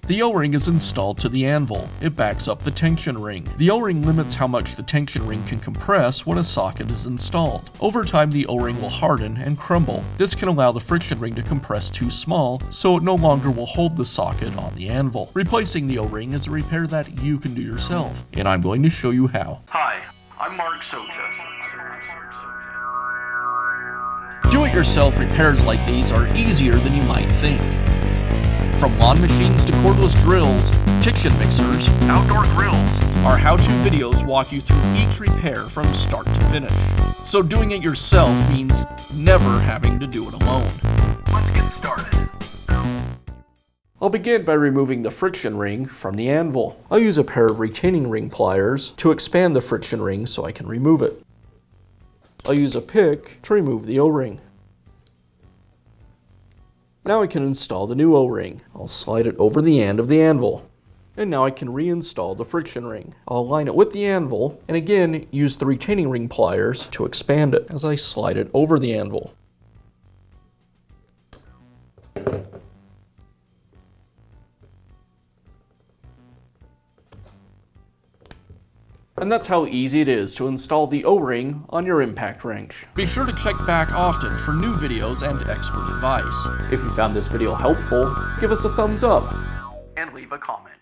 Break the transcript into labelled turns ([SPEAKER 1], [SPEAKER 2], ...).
[SPEAKER 1] The O-ring is installed to the anvil. It backs up the tension ring. The O-ring limits how much the tension ring can compress when a socket is installed. Over time, the O-ring will harden and crumble. This can allow the friction ring to compress too small, so it no longer will hold the socket on the anvil. Replacing the O-ring is a repair that you can do yourself, and I'm going to show you how.
[SPEAKER 2] Hi, I'm Mark Socha.
[SPEAKER 1] Do-it-yourself repairs like these are easier than you might think. From lawn machines to cordless drills, kitchen mixers,
[SPEAKER 2] Outdoor grills.
[SPEAKER 1] our how-to videos walk you through each repair from start to finish. So doing it yourself means never having to do it alone.
[SPEAKER 2] Let's get started.
[SPEAKER 1] I'll begin by removing the friction ring from the anvil. I'll use a pair of retaining ring pliers to expand the friction ring so I can remove it. I'll use a pick to remove the O-ring. Now I can install the new O-ring. I'll slide it over the end of the anvil. And now I can reinstall the friction ring. I'll align it with the anvil, and again use the retaining ring pliers to expand it as I slide it over the anvil. And that's how easy it is to install the O-ring on your impact wrench. Be sure to check back often for new videos and expert advice. If you found this video helpful, give us a thumbs up.
[SPEAKER 2] And leave a comment.